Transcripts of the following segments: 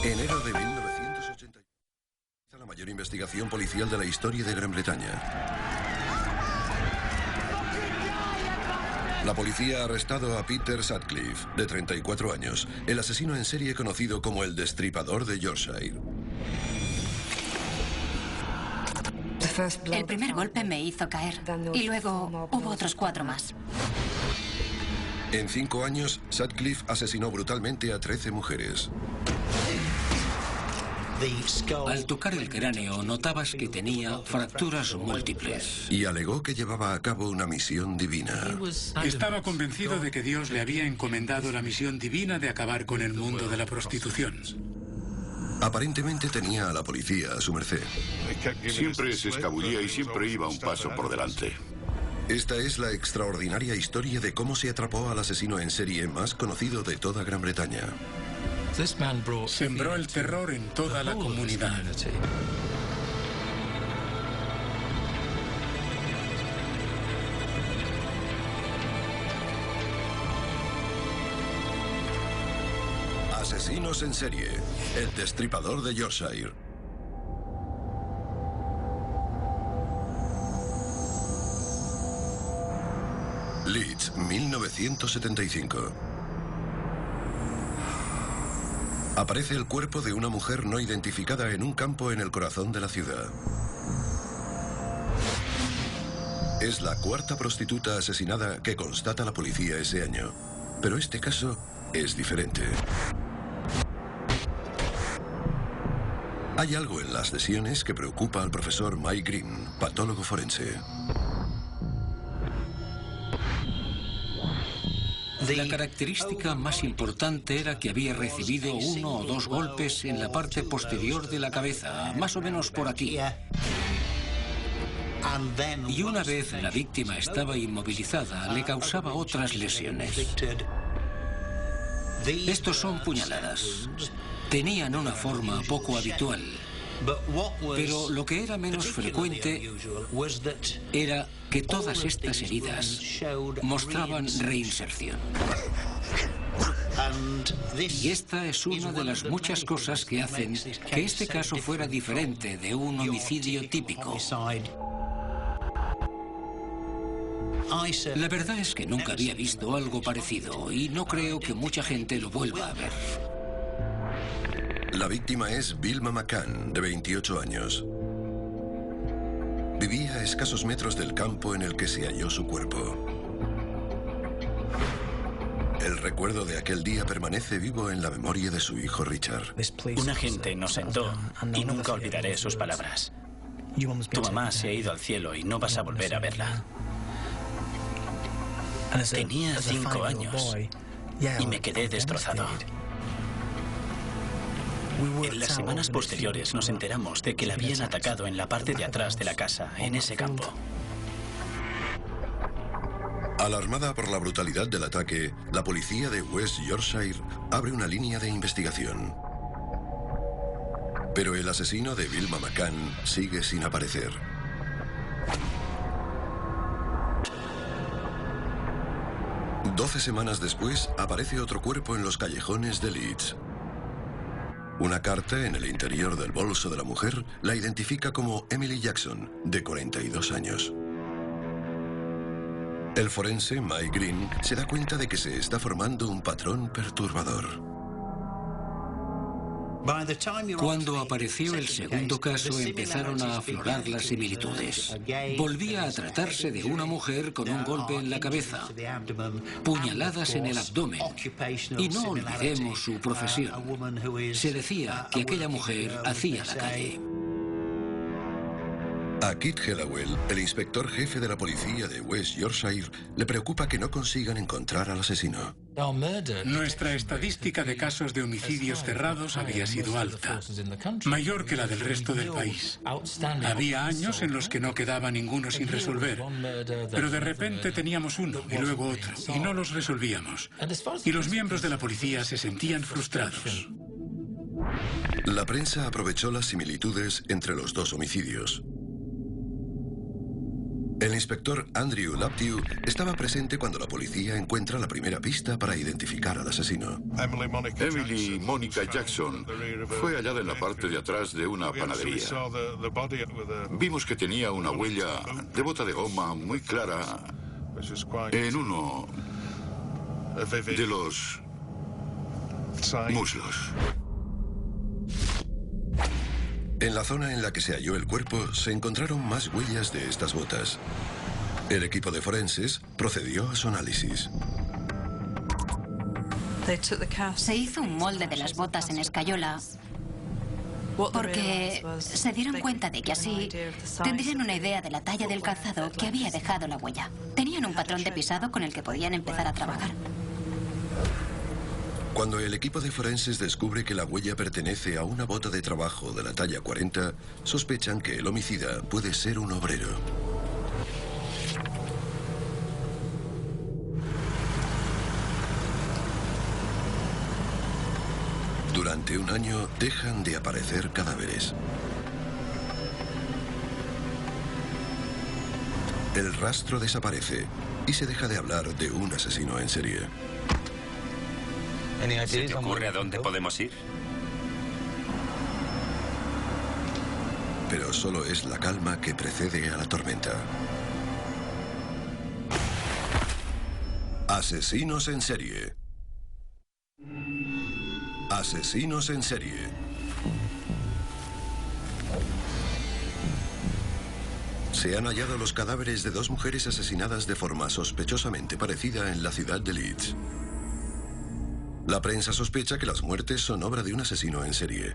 Enero de 1980. La mayor investigación policial de la historia de Gran Bretaña. La policía ha arrestado a Peter Sutcliffe, de 34 años, el asesino en serie conocido como el Destripador de Yorkshire. El primer golpe me hizo caer y luego hubo otros 4 más. En 5 años, Sutcliffe asesinó brutalmente a 13 mujeres. Al tocar el cráneo notabas que tenía fracturas múltiples. Y alegó que llevaba a cabo una misión divina. Estaba convencido de que Dios le había encomendado la misión divina de acabar con el mundo de la prostitución. Aparentemente tenía a la policía a su merced. Siempre se escabullía y siempre iba un paso por delante. Esta es la extraordinaria historia de cómo se atrapó al asesino en serie más conocido de toda Gran Bretaña. Sembró el terror en toda la comunidad. Asesinos en serie, el Destripador de Yorkshire. Leeds, 1975. Aparece el cuerpo de una mujer no identificada en un campo en el corazón de la ciudad. Es la 4ª prostituta asesinada que constata la policía ese año. Pero este caso es diferente. Hay algo en las lesiones que preocupa al profesor Mike Green, patólogo forense. La característica más importante era que había recibido 1 o 2 golpes en la parte posterior de la cabeza, más o menos por aquí. Y una vez la víctima estaba inmovilizada, le causaba otras lesiones. Estos son puñaladas. Tenían una forma poco habitual. Pero lo que era menos frecuente era que todas estas heridas mostraban reinserción. Y esta es una de las muchas cosas que hacen que este caso fuera diferente de un homicidio típico. La verdad es que nunca había visto algo parecido y no creo que mucha gente lo vuelva a ver. La víctima es Vilma McCann, de 28 años. Vivía a escasos metros del campo en el que se halló su cuerpo. El recuerdo de aquel día permanece vivo en la memoria de su hijo Richard. Un agente nos sentó y nunca olvidaré sus palabras. Tu mamá se ha ido al cielo y no vas a volver a verla. Tenía 5 años y me quedé destrozado. En las semanas posteriores nos enteramos de que la habían atacado en la parte de atrás de la casa, en ese campo. Alarmada por la brutalidad del ataque, la policía de West Yorkshire abre una línea de investigación. Pero el asesino de Vilma McCann sigue sin aparecer. Doce semanas después, aparece otro cuerpo en los callejones de Leeds. Una carta en el interior del bolso de la mujer la identifica como Emily Jackson, de 42 años. El forense Mike Green se da cuenta de que se está formando un patrón perturbador. Cuando apareció el segundo caso, empezaron a aflorar las similitudes. Volvía a tratarse de una mujer con un golpe en la cabeza, puñaladas en el abdomen, y no olvidemos su profesión. Se decía que aquella mujer hacía la calle. A Kit Hallowell, el inspector jefe de la policía de West Yorkshire, le preocupa que no consigan encontrar al asesino. Nuestra estadística de casos de homicidios cerrados había sido alta, mayor que la del resto del país. Había años en los que no quedaba ninguno sin resolver, pero de repente teníamos uno y luego otro, y no los resolvíamos. Y los miembros de la policía se sentían frustrados. La prensa aprovechó las similitudes entre los dos homicidios. El inspector Andrew Laptew estaba presente cuando la policía encuentra la primera pista para identificar al asesino. Emily Monica Jackson fue hallada en la parte de atrás de una panadería. Vimos que tenía una huella de bota de goma muy clara en uno de los muslos. En la zona en la que se halló el cuerpo se encontraron más huellas de estas botas. El equipo de forenses procedió a su análisis. Se hizo un molde de las botas en escayola porque se dieron cuenta de que así tendrían una idea de la talla del calzado que había dejado la huella. Tenían un patrón de pisado con el que podían empezar a trabajar. Cuando el equipo de forenses descubre que la huella pertenece a una bota de trabajo de la talla 40, sospechan que el homicida puede ser un obrero. Durante un año dejan de aparecer cadáveres. El rastro desaparece y se deja de hablar de un asesino en serie. ¿Se te ocurre a dónde podemos ir? Pero solo es la calma que precede a la tormenta. Asesinos en serie. Asesinos en serie. Se han hallado los cadáveres de dos mujeres asesinadas de forma sospechosamente parecida en la ciudad de Leeds. La prensa sospecha que las muertes son obra de un asesino en serie.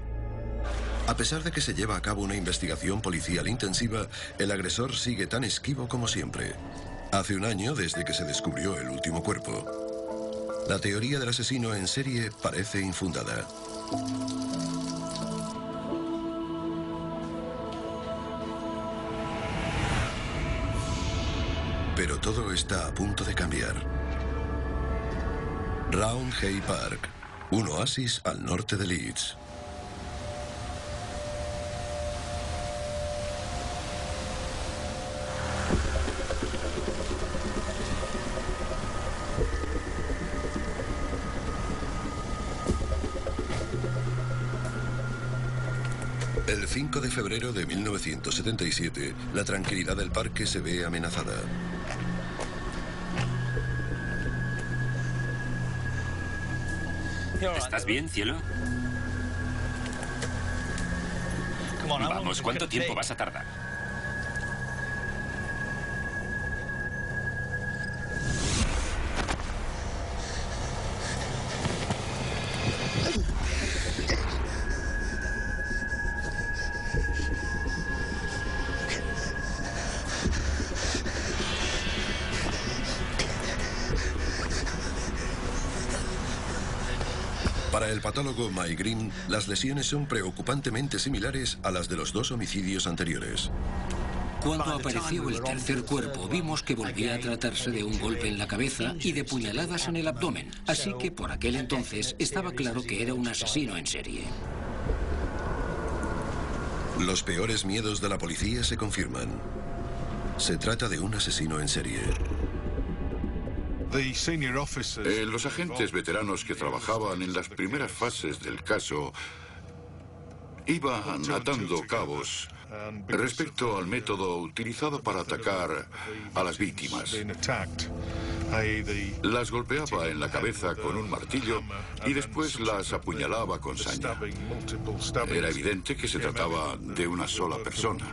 A pesar de que se lleva a cabo una investigación policial intensiva, el agresor sigue tan esquivo como siempre. Hace un año desde que se descubrió el último cuerpo. La teoría del asesino en serie parece infundada. Pero todo está a punto de cambiar. Roundhay Park, un oasis al norte de Leeds. El 5 de febrero de 1977, la tranquilidad del parque se ve amenazada. ¿Estás bien, cielo? Vamos, ¿cuánto tiempo vas a tardar? Para el patólogo Mike Green, las lesiones son preocupantemente similares a las de los dos homicidios anteriores. Cuando apareció el tercer cuerpo, vimos que volvía a tratarse de un golpe en la cabeza y de puñaladas en el abdomen. Así que por aquel entonces estaba claro que era un asesino en serie. Los peores miedos de la policía se confirman. Se trata de un asesino en serie. Los agentes veteranos que trabajaban en las primeras fases del caso iban atando cabos respecto al método utilizado para atacar a las víctimas. Las golpeaba en la cabeza con un martillo y después las apuñalaba con saña. Era evidente que se trataba de una sola persona.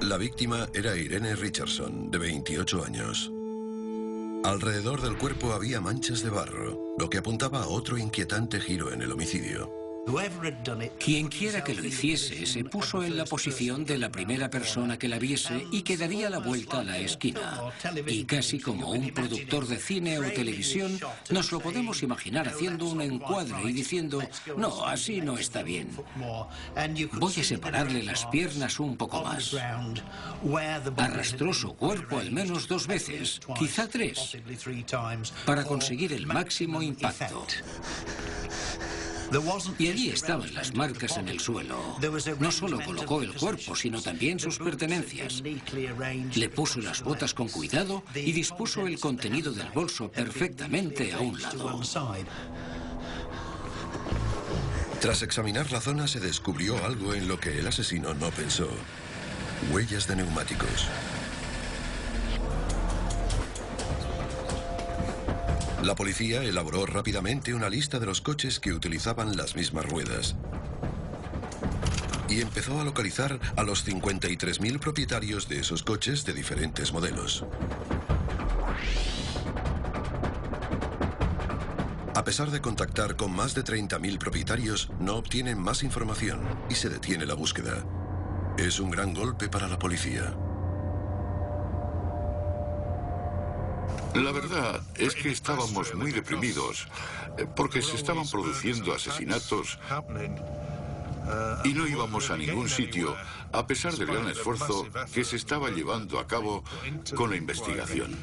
La víctima era Irene Richardson, de 28 años. Alrededor del cuerpo había manchas de barro, lo que apuntaba a otro inquietante giro en el homicidio. Quien quiera que lo hiciese se puso en la posición de la primera persona que la viese y que daría la vuelta a la esquina. Y casi como un productor de cine o televisión, nos lo podemos imaginar haciendo un encuadre y diciendo, no, así no está bien. Voy a separarle las piernas un poco más. Arrastró su cuerpo al menos 2 veces, quizá 3, para conseguir el máximo impacto. Y allí estaban las marcas en el suelo. No solo colocó el cuerpo, sino también sus pertenencias. Le puso las botas con cuidado y dispuso el contenido del bolso perfectamente a un lado. Tras examinar la zona se descubrió algo en lo que el asesino no pensó. Huellas de neumáticos. La policía elaboró rápidamente una lista de los coches que utilizaban las mismas ruedas. Y empezó a localizar a los 53.000 propietarios de esos coches de diferentes modelos. A pesar de contactar con más de 30.000 propietarios, no obtienen más información y se detiene la búsqueda. Es un gran golpe para la policía. La verdad es que estábamos muy deprimidos porque se estaban produciendo asesinatos y no íbamos a ningún sitio a pesar del gran esfuerzo que se estaba llevando a cabo con la investigación.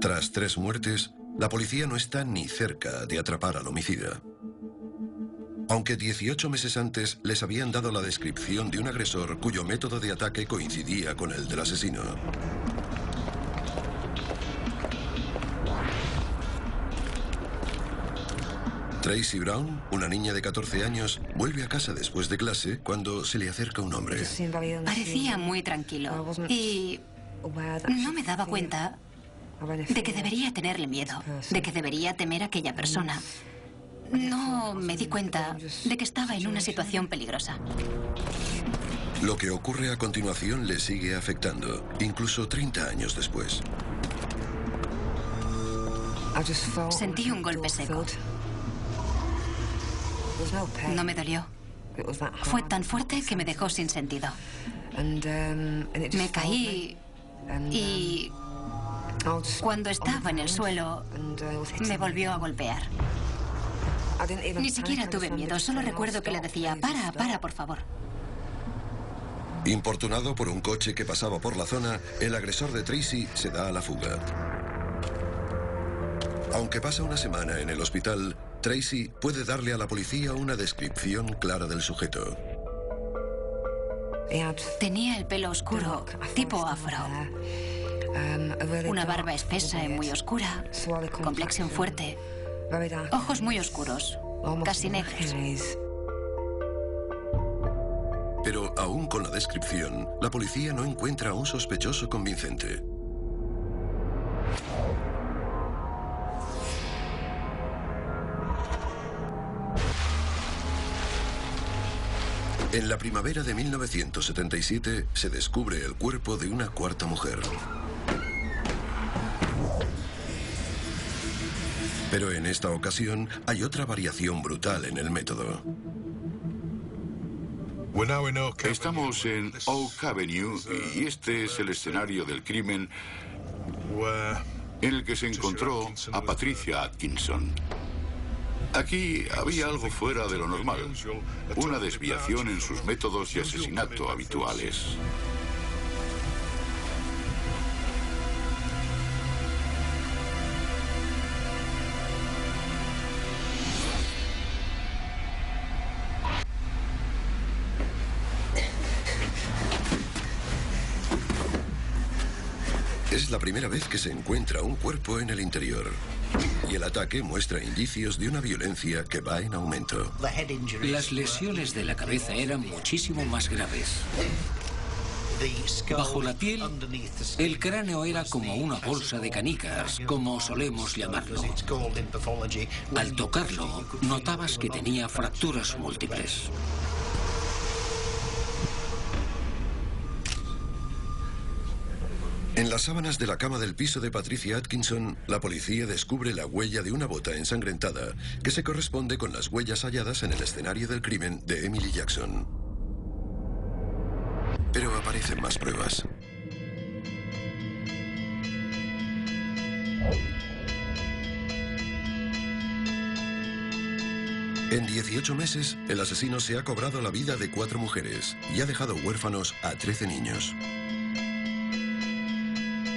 Tras 3 muertes, la policía no está ni cerca de atrapar al homicida. Aunque 18 meses antes les habían dado la descripción de un agresor cuyo método de ataque coincidía con el del asesino. Tracy Brown, una niña de 14 años, vuelve a casa después de clase cuando se le acerca un hombre. Parecía muy tranquilo y no me daba cuenta de que debería tenerle miedo, de que debería temer a aquella persona. No me di cuenta de que estaba en una situación peligrosa. Lo que ocurre a continuación le sigue afectando, incluso 30 años después. Sentí un golpe seco. No me dolió. Fue tan fuerte que me dejó sin sentido. Me caí y cuando estaba en el suelo me volvió a golpear. Ni siquiera tuve miedo, solo recuerdo que le decía, para, por favor. Importunado por un coche que pasaba por la zona, el agresor de Tracy se da a la fuga. Aunque pasa una semana en el hospital, Tracy puede darle a la policía una descripción clara del sujeto. Tenía el pelo oscuro, tipo afro. Una barba espesa y muy oscura, complexión fuerte, ojos muy oscuros, casi negros. Pero aún con la descripción, la policía no encuentra a un sospechoso convincente. En la primavera de 1977 se descubre el cuerpo de una cuarta mujer. Pero en esta ocasión hay otra variación brutal en el método. Estamos en Oak Avenue y este es el escenario del crimen en el que se encontró a Patricia Atkinson. Aquí había algo fuera de lo normal, una desviación en sus métodos de asesinato habituales. Es la primera vez que se encuentra un cuerpo en el interior. Y el ataque muestra indicios de una violencia que va en aumento. Las lesiones de la cabeza eran muchísimo más graves. Bajo la piel, el cráneo era como una bolsa de canicas, como solemos llamarlo. Al tocarlo, notabas que tenía fracturas múltiples. En las sábanas de la cama del piso de Patricia Atkinson, la policía descubre la huella de una bota ensangrentada que se corresponde con las huellas halladas en el escenario del crimen de Emily Jackson. Pero aparecen más pruebas. En 18 meses, el asesino se ha cobrado la vida de 4 mujeres y ha dejado huérfanos a 13 niños.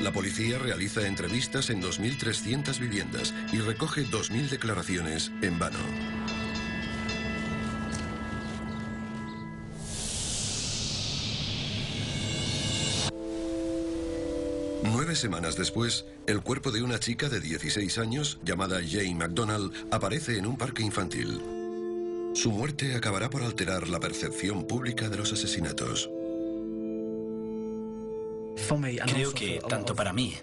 La policía realiza entrevistas en 2.300 viviendas y recoge 2.000 declaraciones en vano. Nueve semanas después, el cuerpo de una chica de 16 años, llamada Jane McDonald, aparece en un parque infantil. Su muerte acabará por alterar la percepción pública de los asesinatos. Creo que tanto para mí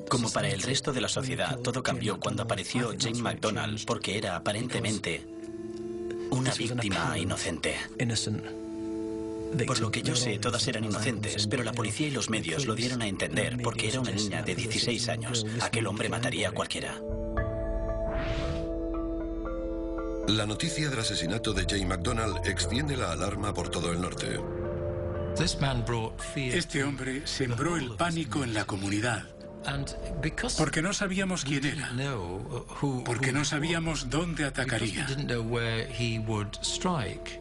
como para el resto de la sociedad todo cambió cuando apareció Jane McDonald, porque era aparentemente una víctima inocente. Por lo que yo sé, todas eran inocentes, pero la policía y los medios lo dieron a entender porque era una niña de 16 años. Aquel hombre mataría a cualquiera. La noticia del asesinato de Jane McDonald extiende la alarma por todo el norte. Este hombre sembró el pánico en la comunidad. Porque no sabíamos quién era. Porque no sabíamos dónde atacaría.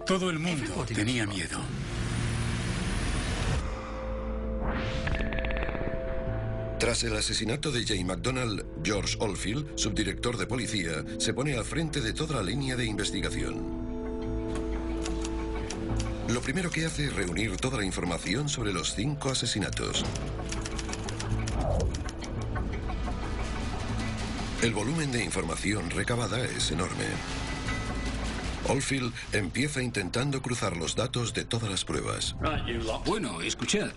Todo el mundo tenía miedo. Tras el asesinato de Jane McDonald, George Oldfield, subdirector de policía, se pone al frente de toda la línea de investigación. Lo primero que hace es reunir toda la información sobre los 5 asesinatos. El volumen de información recabada es enorme. Oldfield empieza intentando cruzar los datos de todas las pruebas. Bueno, escuchad.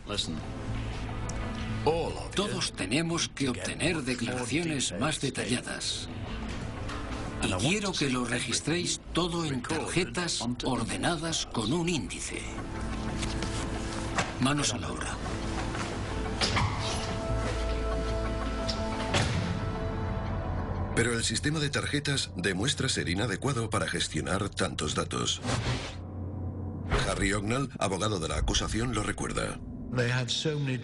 Todos tenemos que obtener declaraciones más detalladas. Y quiero que lo registréis todo en tarjetas ordenadas con un índice. Manos a la obra. Pero el sistema de tarjetas demuestra ser inadecuado para gestionar tantos datos. Harry Ognall, abogado de la acusación, lo recuerda.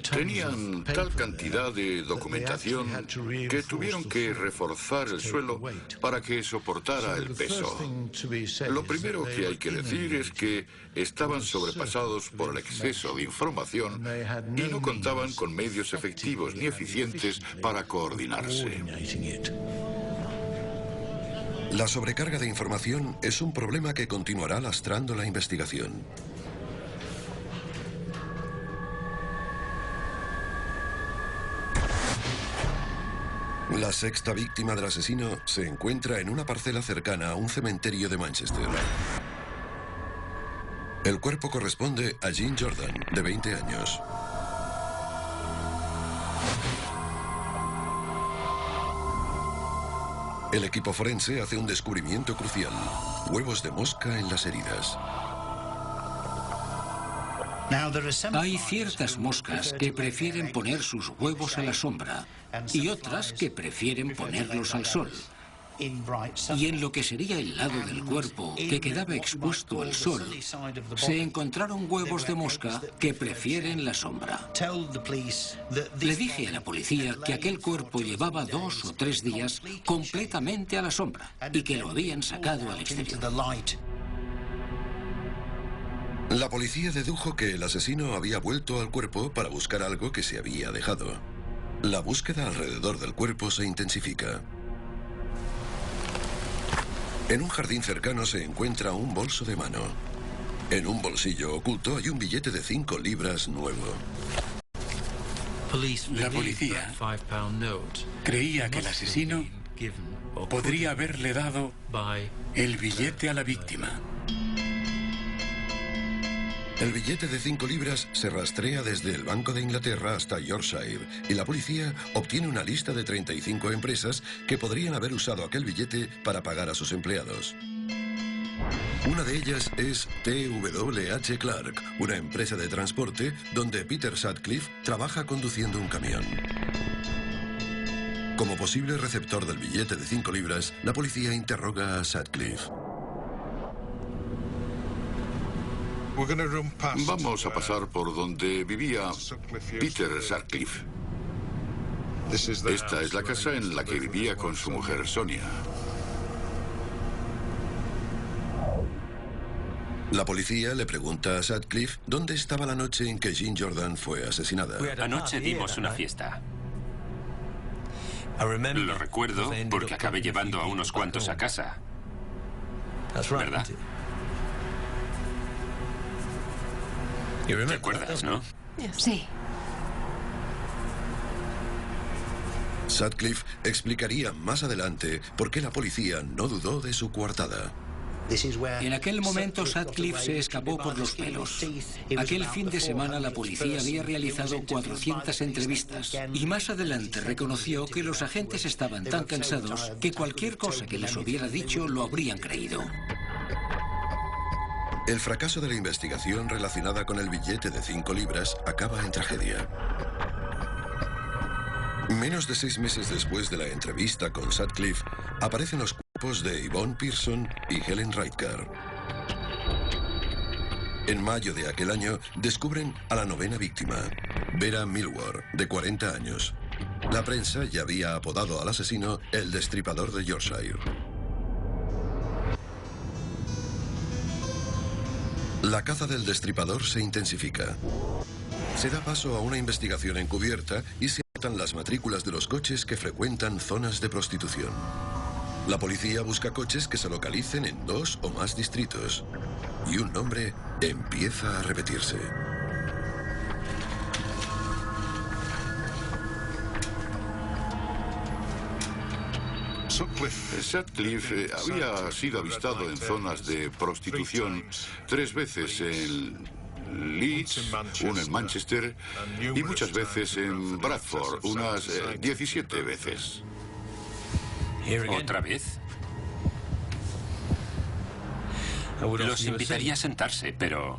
Tenían tal cantidad de documentación que tuvieron que reforzar el suelo para que soportara el peso. Lo primero que hay que decir es que estaban sobrepasados por el exceso de información y no contaban con medios efectivos ni eficientes para coordinarse. La sobrecarga de información es un problema que continuará lastrando la investigación. La sexta víctima del asesino se encuentra en una parcela cercana a un cementerio de Manchester. El cuerpo corresponde a Jean Jordan, de 20 años. El equipo forense hace un descubrimiento crucial: huevos de mosca en las heridas. Hay ciertas moscas que prefieren poner sus huevos a la sombra y otras que prefieren ponerlos al sol. Y en lo que sería el lado del cuerpo que quedaba expuesto al sol, se encontraron huevos de mosca que prefieren la sombra. Le dije a la policía que aquel cuerpo llevaba 2 o 3 días completamente a la sombra y que lo habían sacado al exterior. La policía dedujo que el asesino había vuelto al cuerpo para buscar algo que se había dejado. La búsqueda alrededor del cuerpo se intensifica. En un jardín cercano se encuentra un bolso de mano. En un bolsillo oculto hay un billete de 5 libras nuevo. La policía creía que el asesino podría haberle dado el billete a la víctima. El billete de 5 libras se rastrea desde el Banco de Inglaterra hasta Yorkshire y la policía obtiene una lista de 35 empresas que podrían haber usado aquel billete para pagar a sus empleados. Una de ellas es TWH Clark, una empresa de transporte donde Peter Sutcliffe trabaja conduciendo un camión. Como posible receptor del billete de 5 libras, la policía interroga a Sutcliffe. Vamos a pasar por donde vivía Peter Sutcliffe. Esta es la casa en la que vivía con su mujer Sonia. La policía le pregunta a Sutcliffe dónde estaba la noche en que Jean Jordan fue asesinada. Anoche dimos una fiesta. Lo recuerdo porque acabé llevando a unos cuantos a casa. ¿Verdad? ¿Te acuerdas, no? Sí. Sutcliffe explicaría más adelante por qué la policía no dudó de su coartada. En aquel momento Sutcliffe se escapó por los pelos. Aquel fin de semana la policía había realizado 400 entrevistas y más adelante reconoció que los agentes estaban tan cansados que cualquier cosa que les hubiera dicho lo habrían creído. El fracaso de la investigación relacionada con el billete de 5 libras acaba en tragedia. Menos de 6 meses después de la entrevista con Sutcliffe, aparecen los cuerpos de Yvonne Pearson y Helen Reitker. En mayo de aquel año, descubren a la 9ª víctima, Vera Millward, de 40 años. La prensa ya había apodado al asesino el Destripador de Yorkshire. La caza del Destripador se intensifica. Se da paso a una investigación encubierta y se anotan las matrículas de los coches que frecuentan zonas de prostitución. La policía busca coches que se localicen en 2 o más distritos. Y un nombre empieza a repetirse. Sutcliffe había sido avistado en zonas de prostitución 3 veces en Leeds, una en Manchester y muchas veces en Bradford, unas 17 veces. ¿Otra vez? Los invitaría a sentarse, pero...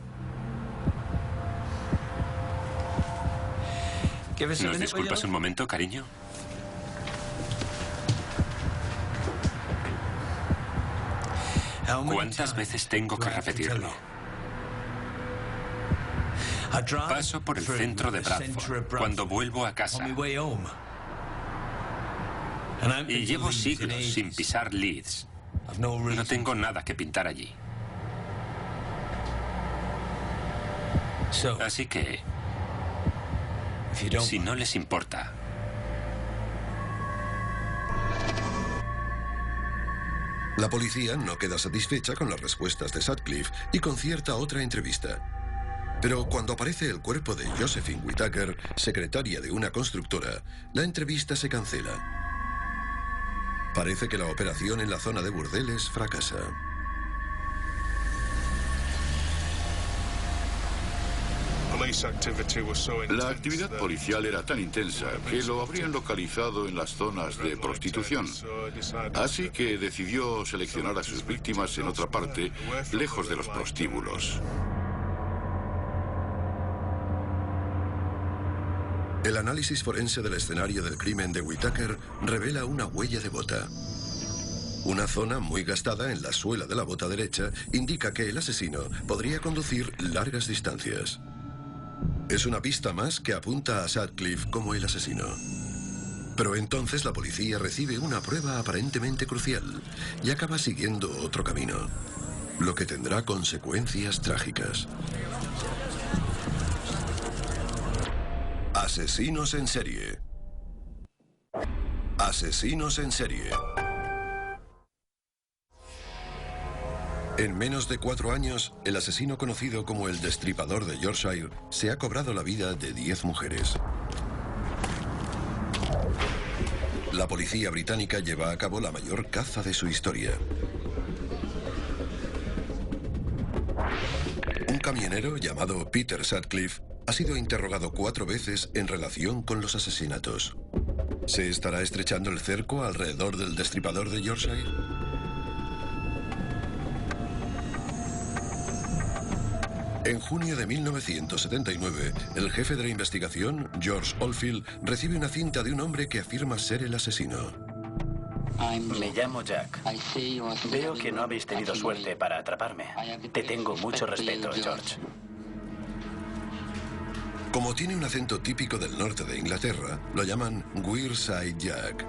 ¿Nos disculpas un momento, cariño? ¿Cuántas veces tengo que repetirlo? Paso por el centro de Bradford cuando vuelvo a casa. Y llevo siglos sin pisar Leeds. No tengo nada que pintar allí. Así que, si no les importa... La policía no queda satisfecha con las respuestas de Sutcliffe y concierta otra entrevista. Pero cuando aparece el cuerpo de Josephine Whittaker, secretaria de una constructora, la entrevista se cancela. Parece que la operación en la zona de burdeles fracasa. La actividad policial era tan intensa que lo habrían localizado en las zonas de prostitución. Así que decidió seleccionar a sus víctimas en otra parte, lejos de los prostíbulos. El análisis forense del escenario del crimen de Whittaker revela una huella de bota. Una zona muy gastada en la suela de la bota derecha indica que el asesino podría conducir largas distancias. Es una pista más que apunta a Sutcliffe como el asesino. Pero entonces la policía recibe una prueba aparentemente crucial y acaba siguiendo otro camino, lo que tendrá consecuencias trágicas. Asesinos en serie. Asesinos en serie. En menos de 4 años, el asesino conocido como el Destripador de Yorkshire se ha cobrado la vida de 10 mujeres. La policía británica lleva a cabo la mayor caza de su historia. Un camionero llamado Peter Sutcliffe ha sido interrogado 4 veces en relación con los asesinatos. ¿Se estará estrechando el cerco alrededor del Destripador de Yorkshire? En junio de 1979, el jefe de la investigación, George Oldfield, recibe una cinta de un hombre que afirma ser el asesino. Me llamo Jack. Veo que no habéis tenido suerte para atraparme. Te tengo mucho respeto, George. Como tiene un acento típico del norte de Inglaterra, lo llaman Wearside Jack.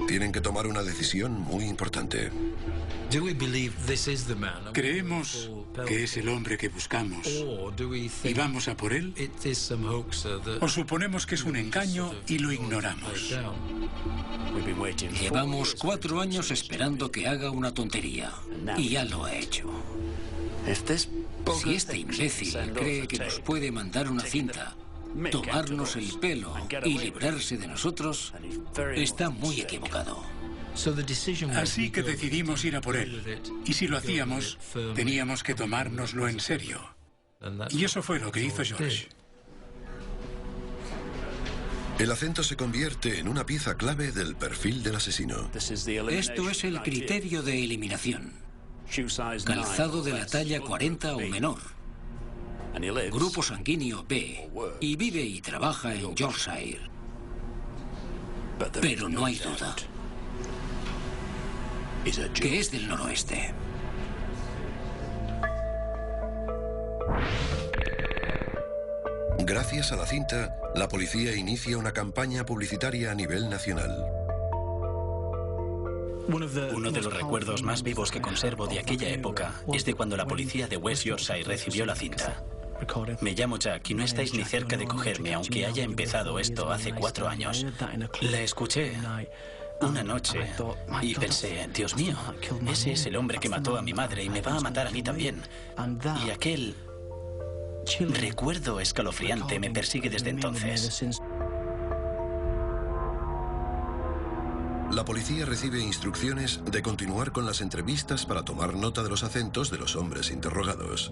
Tienen que tomar una decisión muy importante. ¿Creemos que es el hombre que buscamos y vamos a por él? ¿O suponemos que es un engaño y lo ignoramos? Llevamos 4 años esperando que haga una tontería. Y ya lo ha hecho. Si este imbécil cree que nos puede mandar una cinta, tomarnos el pelo y librarse de nosotros, está muy equivocado. Así que decidimos ir a por él. Y si lo hacíamos, teníamos que tomárnoslo en serio. Y eso fue lo que hizo George. El acento se convierte en una pieza clave del perfil del asesino. Esto es el criterio de eliminación. Calzado de la talla 40 o menor. Grupo sanguíneo B. Y vive y trabaja en Yorkshire. Pero no hay duda que es del noroeste. Gracias a la cinta, la policía inicia una campaña publicitaria a nivel nacional. Uno de los recuerdos más vivos que conservo de aquella época es de cuando la policía de West Yorkshire recibió la cinta. Me llamo Jack y no estáis ni cerca de cogerme, aunque haya empezado esto hace 4 años. La escuché una noche y pensé, Dios mío, ese es el hombre que mató a mi madre y me va a matar a mí también. Y aquel recuerdo escalofriante me persigue desde entonces. La policía recibe instrucciones de continuar con las entrevistas para tomar nota de los acentos de los hombres interrogados.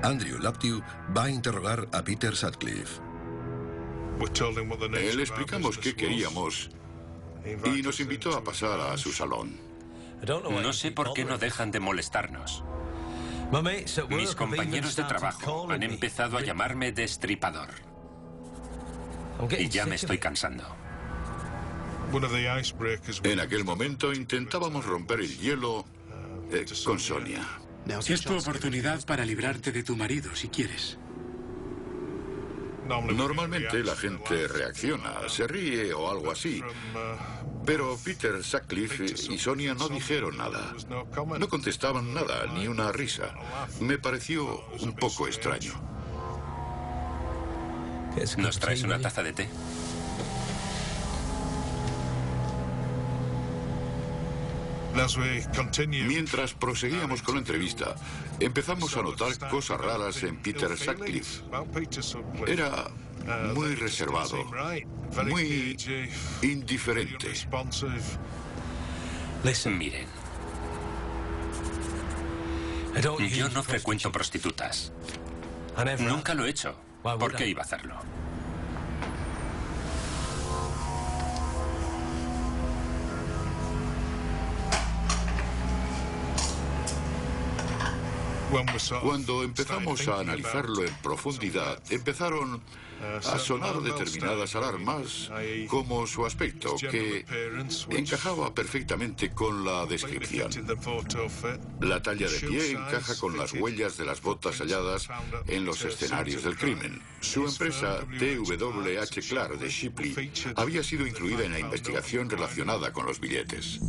Andrew Laptew va a interrogar a Peter Sutcliffe. Le explicamos qué queríamos y nos invitó a pasar a su salón. No sé por qué no dejan de molestarnos. Mis compañeros de trabajo han empezado a llamarme destripador. Y ya me estoy cansando. En aquel momento intentábamos romper el hielo con Sonia. Es tu oportunidad para librarte de tu marido, si quieres. Normalmente la gente reacciona, se ríe o algo así. Pero Peter Sutcliffe y Sonia no dijeron nada. No contestaban nada, ni una risa. Me pareció un poco extraño. ¿Nos traes una taza de té? Mientras proseguíamos con la entrevista, empezamos a notar cosas raras en Peter Sutcliffe. Era muy reservado, muy indiferente. Miren, yo no frecuento prostitutas. Nunca lo he hecho. ¿Por qué iba a hacerlo? Cuando empezamos a analizarlo en profundidad, empezaron a sonar determinadas alarmas, como su aspecto, que encajaba perfectamente con la descripción. La talla de pie encaja con las huellas de las botas halladas en los escenarios del crimen. Su empresa, TWH Clark de Shipley, había sido incluida en la investigación relacionada con los billetes.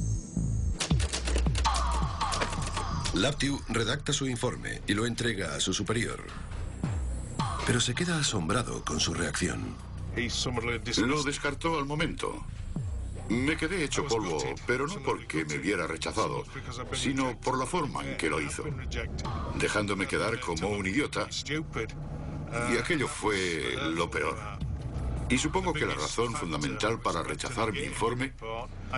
Laptew redacta su informe y lo entrega a su superior. Pero se queda asombrado con su reacción. Lo descartó al momento. Me quedé hecho polvo, pero no porque me hubiera rechazado, sino por la forma en que lo hizo, dejándome quedar como un idiota. Y aquello fue lo peor. Y supongo que la razón fundamental para rechazar mi informe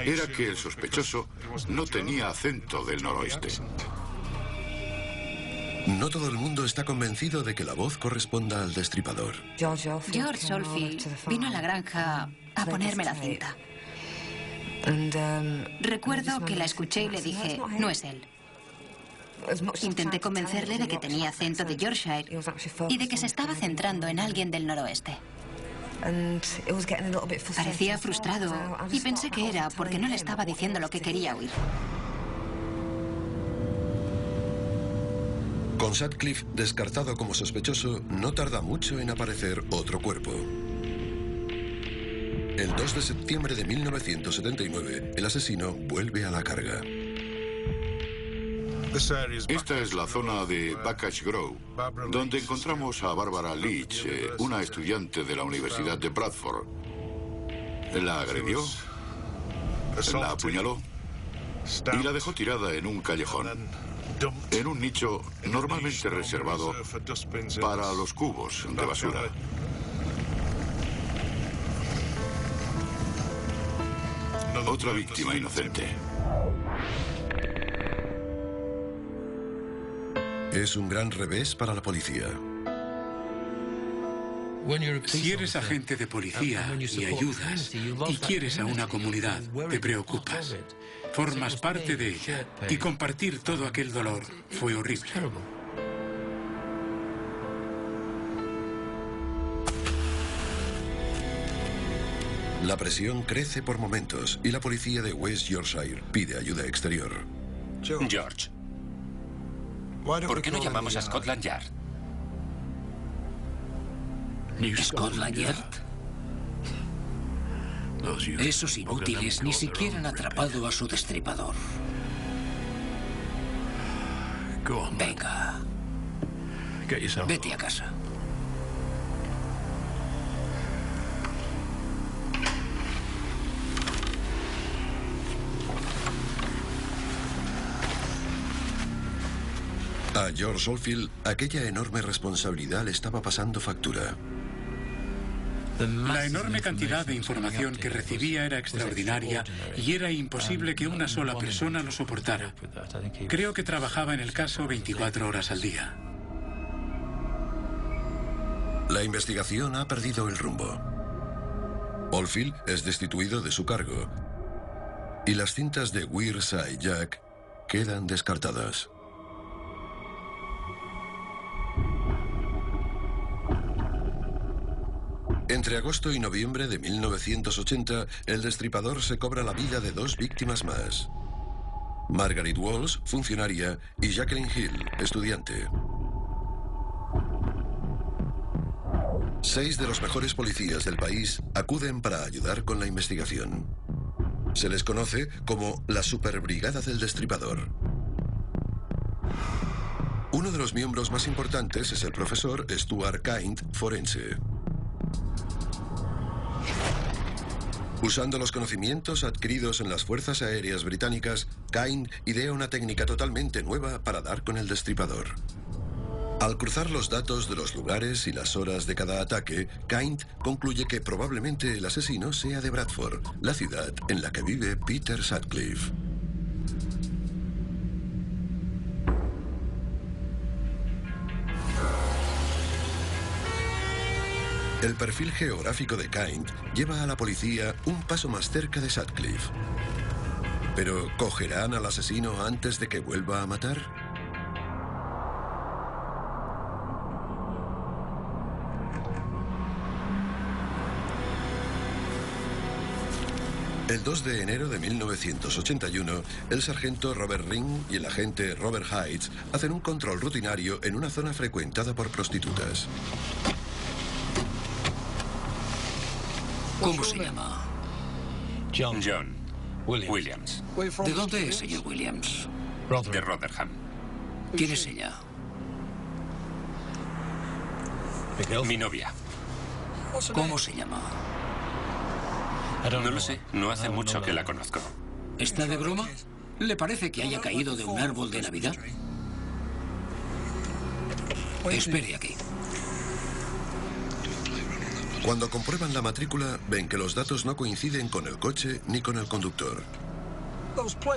era que el sospechoso no tenía acento del noroeste. No todo el mundo está convencido de que la voz corresponda al destripador. George Oldfield vino a la granja a ponerme la cinta. Recuerdo que la escuché y le dije, no es él. Intenté convencerle de que tenía acento de Yorkshire y de que se estaba centrando en alguien del noroeste. Parecía frustrado y pensé que era porque no le estaba diciendo lo que quería oír. Con Sutcliffe descartado como sospechoso, no tarda mucho en aparecer otro cuerpo. El El 2 de septiembre de 1979, el asesino vuelve a la carga. Esta es la zona de Bacchus Grove, donde encontramos a Barbara Leach, una estudiante de la Universidad de Bradford. La agredió, la apuñaló y la dejó tirada en un callejón, en un nicho normalmente reservado para los cubos de basura. Otra víctima inocente. Es un gran revés para la policía. Si eres agente de policía y ayudas y quieres a una comunidad, te preocupas. Formas parte de ella y compartir todo aquel dolor fue horrible. La presión crece por momentos y la policía de West Yorkshire pide ayuda exterior. George, ¿por qué no llamamos a Scotland Yard? ¿Scotland Yard? Esos inútiles ni siquiera han atrapado a su destripador. Venga. Vete a casa. A George Oldfield, aquella enorme responsabilidad le estaba pasando factura. La enorme cantidad de información que recibía era extraordinaria y era imposible que una sola persona lo soportara. Creo que trabajaba en el caso 24 horas al día. La investigación ha perdido el rumbo. Oldfield es destituido de su cargo y las cintas de Weird Side Jack quedan descartadas. Entre agosto y noviembre de 1980, el destripador se cobra la vida de 2 víctimas más. Margaret Walsh, funcionaria, y Jacqueline Hill, estudiante. 6 de los mejores policías del país acuden para ayudar con la investigación. Se les conoce como la Superbrigada del Destripador. Uno de los miembros más importantes es el profesor Stuart Kind, forense. Usando los conocimientos adquiridos en las fuerzas aéreas británicas, Kind idea una técnica totalmente nueva para dar con el destripador. Al cruzar los datos de los lugares y las horas de cada ataque, Kind concluye que probablemente el asesino sea de Bradford, la ciudad en la que vive Peter Sutcliffe. El perfil geográfico de Kind lleva a la policía un paso más cerca de Sutcliffe. ¿Pero cogerán al asesino antes de que vuelva a matar? El 2 de enero de 1981, el sargento Robert Ring y el agente Robert Heights hacen un control rutinario en una zona frecuentada por prostitutas. ¿Cómo se llama? John Williams. ¿De dónde es, señor Williams? De Rotherham. ¿Quién es ella? Mi novia. ¿Cómo se llama? No lo sé, no hace mucho que la conozco. ¿Está de broma? ¿Le parece que haya caído de un árbol de Navidad? Espere aquí. Cuando comprueban la matrícula, ven que los datos no coinciden con el coche ni con el conductor.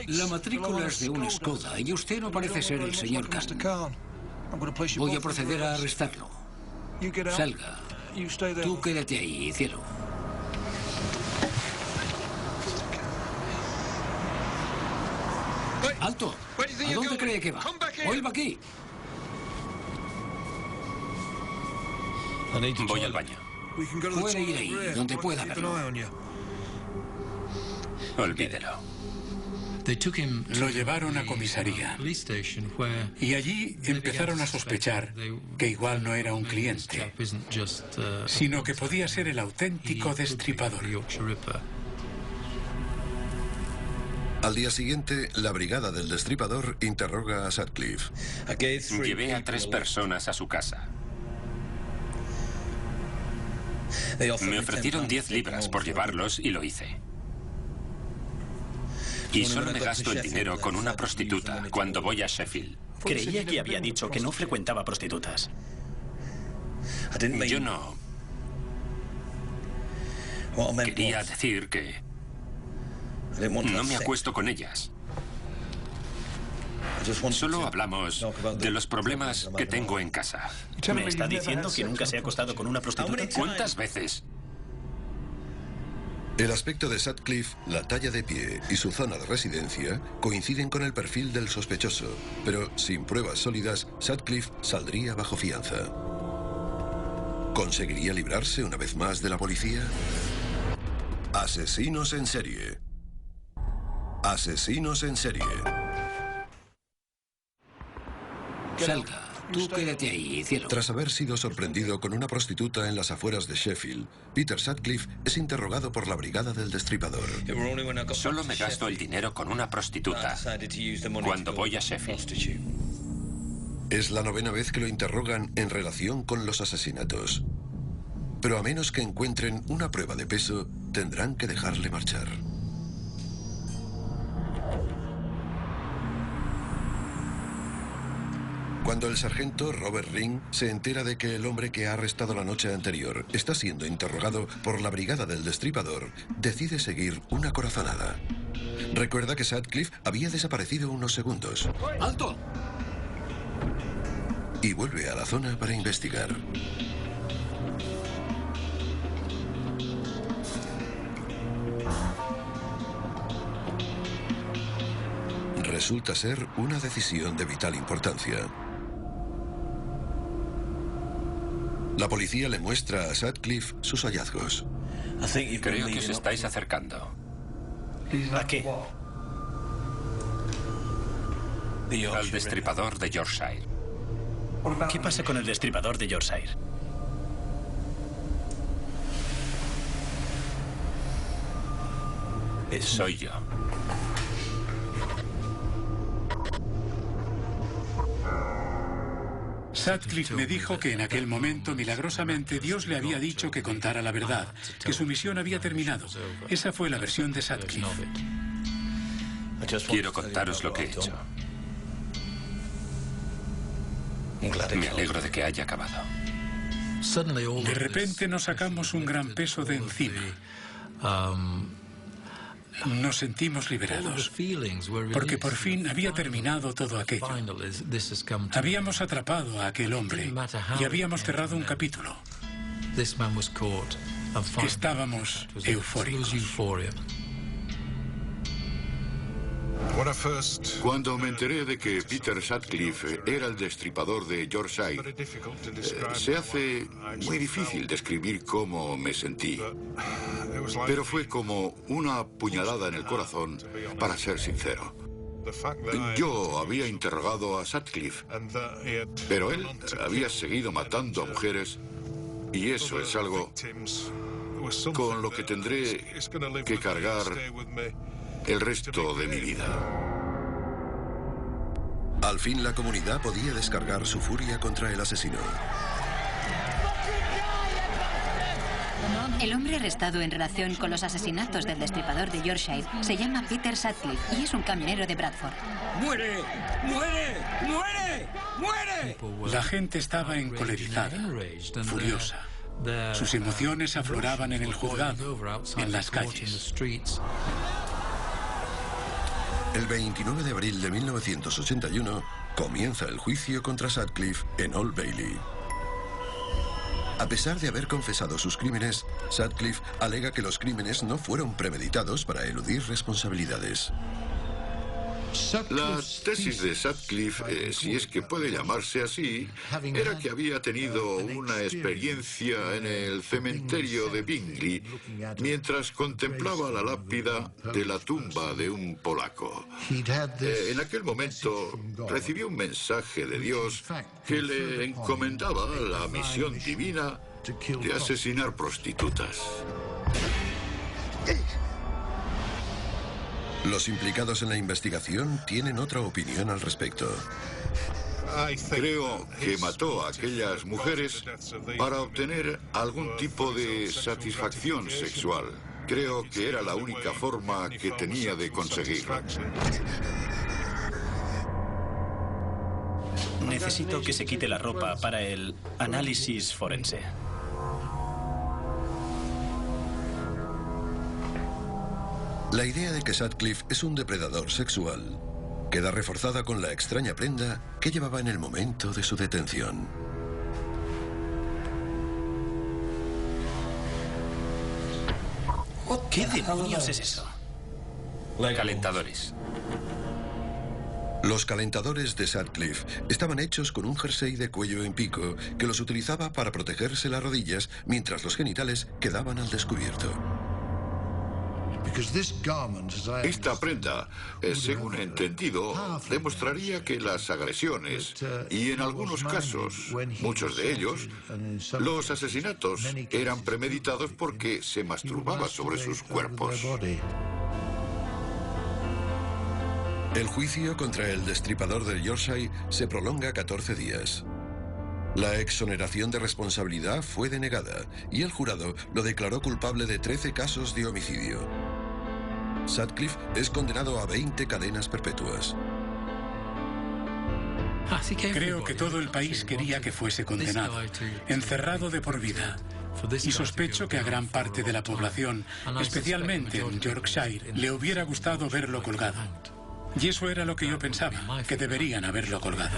La matrícula es de un Skoda y usted no parece ser el señor Kahn. Voy a proceder a arrestarlo. Salga. Tú quédate ahí, cielo. ¡Alto! ¿A dónde cree que va? ¡Vuelva aquí! Voy al baño. Puede ir ahí, donde pueda verlo. Olvídelo. Lo llevaron a comisaría y allí empezaron a sospechar que igual no era un cliente, sino que podía ser el auténtico destripador. Al día siguiente, la brigada del destripador interroga a Sutcliffe. Llevé a 3 personas a su casa. Me ofrecieron 10 libras por llevarlos y lo hice. Y solo me gasto el dinero con una prostituta cuando voy a Sheffield. Creía que había dicho que no frecuentaba prostitutas. Yo no. Quería decir que no me acuesto con ellas. Solo hablamos de los problemas que tengo en casa. ¿Me está diciendo que nunca se ha acostado con una prostituta? ¿Cuántas veces? El aspecto de Sutcliffe, la talla de pie y su zona de residencia coinciden con el perfil del sospechoso, pero sin pruebas sólidas, Sutcliffe saldría bajo fianza. ¿Conseguiría librarse una vez más de la policía? Asesinos en serie. Asesinos en serie. Salga. Tú quédate ahí, cielo. Tras haber sido sorprendido con una prostituta en las afueras de Sheffield, Peter Sutcliffe es interrogado por la brigada del destripador. Solo me gasto el dinero con una prostituta cuando voy a Sheffield. Es la 9ª vez que lo interrogan en relación con los asesinatos. Pero a menos que encuentren una prueba de peso, tendrán que dejarle marchar. Cuando el sargento Robert Ring se entera de que el hombre que ha arrestado la noche anterior está siendo interrogado por la brigada del destripador, decide seguir una corazonada. Recuerda que Sutcliffe había desaparecido unos segundos. ¡Alto! Y vuelve a la zona para investigar. Resulta ser una decisión de vital importancia. La policía le muestra a Sutcliffe sus hallazgos. Creo que os estáis acercando. ¿A qué? Al destripador de Yorkshire. ¿Qué pasa con el destripador de Yorkshire? Soy yo. Sutcliffe me dijo que en aquel momento, milagrosamente, Dios le había dicho que contara la verdad, que su misión había terminado. Esa fue la versión de Sutcliffe. Quiero contaros lo que he hecho. Me alegro de que haya acabado. De repente nos sacamos un gran peso de encima. Nos sentimos liberados, porque por fin había terminado todo aquello. Habíamos atrapado a aquel hombre y habíamos cerrado un capítulo. Estábamos eufóricos. Cuando me enteré de que Peter Sutcliffe era el destripador de Yorkshire, se hace muy difícil describir cómo me sentí. Pero fue como una puñalada en el corazón, para ser sincero. Yo había interrogado a Sutcliffe, pero él había seguido matando a mujeres, y eso es algo con lo que tendré que cargar el resto de mi vida. Al fin la comunidad podía descargar su furia contra el asesino. El hombre arrestado en relación con los asesinatos del destripador de Yorkshire se llama Peter Sutcliffe y es un camionero de Bradford. ¡Muere! ¡Muere! ¡Muere! ¡Muere! La gente estaba encolerizada, furiosa. Sus emociones afloraban en el juzgado, en las calles. El 29 de abril de 1981 comienza el juicio contra Sutcliffe en Old Bailey. A pesar de haber confesado sus crímenes, Sutcliffe alega que los crímenes no fueron premeditados para eludir responsabilidades. La tesis de Sutcliffe, si es que puede llamarse así, era que había tenido una experiencia en el cementerio de Bingley mientras contemplaba la lápida de la tumba de un polaco. En aquel momento recibió un mensaje de Dios que le encomendaba la misión divina de asesinar prostitutas. Los implicados en la investigación tienen otra opinión al respecto. Creo que mató a aquellas mujeres para obtener algún tipo de satisfacción sexual. Creo que era la única forma que tenía de conseguirlo. Necesito que se quite la ropa para el análisis forense. La idea de que Sutcliffe es un depredador sexual queda reforzada con la extraña prenda que llevaba en el momento de su detención. ¿Qué demonios es eso? Calentadores. Los calentadores de Sutcliffe estaban hechos con un jersey de cuello en pico que los utilizaba para protegerse las rodillas mientras los genitales quedaban al descubierto. Esta prenda, según he entendido, demostraría que las agresiones, y en algunos casos, muchos de ellos, los asesinatos eran premeditados porque se masturbaba sobre sus cuerpos. El juicio contra el destripador del Yorkshire se prolonga 14 días. La exoneración de responsabilidad fue denegada y el jurado lo declaró culpable de 13 casos de homicidio. Sutcliffe es condenado a 20 cadenas perpetuas. Creo que todo el país quería que fuese condenado, encerrado de por vida. Y sospecho que a gran parte de la población, especialmente en Yorkshire, le hubiera gustado verlo colgado. Y eso era lo que yo pensaba, que deberían haberlo colgado.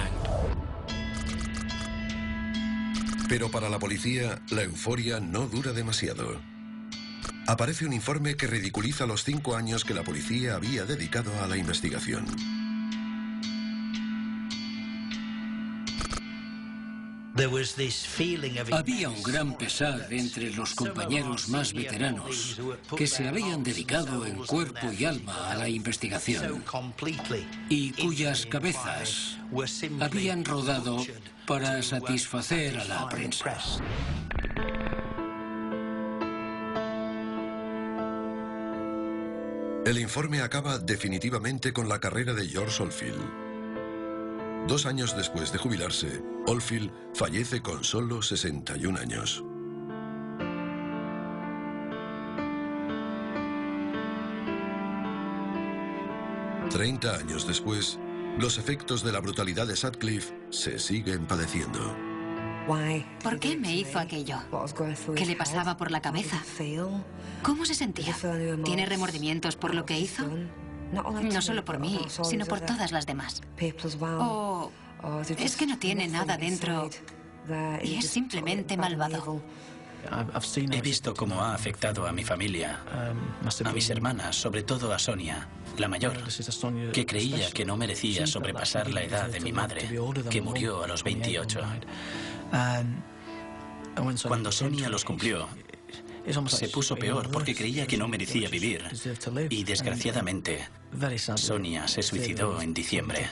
Pero para la policía, la euforia no dura demasiado. Aparece un informe que ridiculiza los 5 años que la policía había dedicado a la investigación. Había un gran pesar entre los compañeros más veteranos que se habían dedicado en cuerpo y alma a la investigación y cuyas cabezas habían rodado para satisfacer a la prensa. El informe acaba definitivamente con la carrera de George Oldfield. 2 años después de jubilarse, Oldfield fallece con solo 61 años. «30 años después, los efectos de la brutalidad de Sutcliffe se siguen padeciendo». ¿Por qué me hizo aquello? ¿Qué le pasaba por la cabeza? ¿Cómo se sentía? ¿Tiene remordimientos por lo que hizo? No solo por mí, sino por todas las demás. ¿O es que no tiene nada dentro y es simplemente malvado? He visto cómo ha afectado a mi familia, a mis hermanas, sobre todo a Sonia, la mayor, que creía que no merecía sobrepasar la edad de mi madre, que murió a los 28. Cuando Sonia los cumplió, se puso peor porque creía que no merecía vivir. Y desgraciadamente, Sonia se suicidó en diciembre.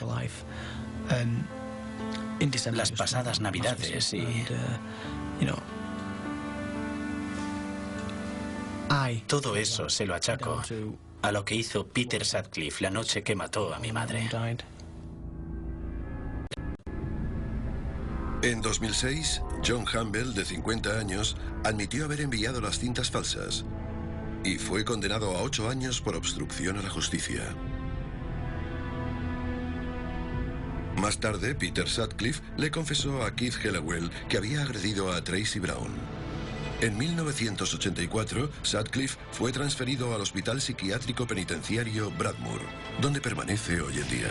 Las pasadas Navidades y... todo eso se lo achaco a lo que hizo Peter Sutcliffe la noche que mató a mi madre. En 2006, John Humble, de 50 años, admitió haber enviado las cintas falsas y fue condenado a 8 años por obstrucción a la justicia. Más tarde, Peter Sutcliffe le confesó a Keith Hallowell que había agredido a Tracy Brown. En 1984, Sutcliffe fue transferido al Hospital Psiquiátrico Penitenciario Bradmoor, donde permanece hoy en día.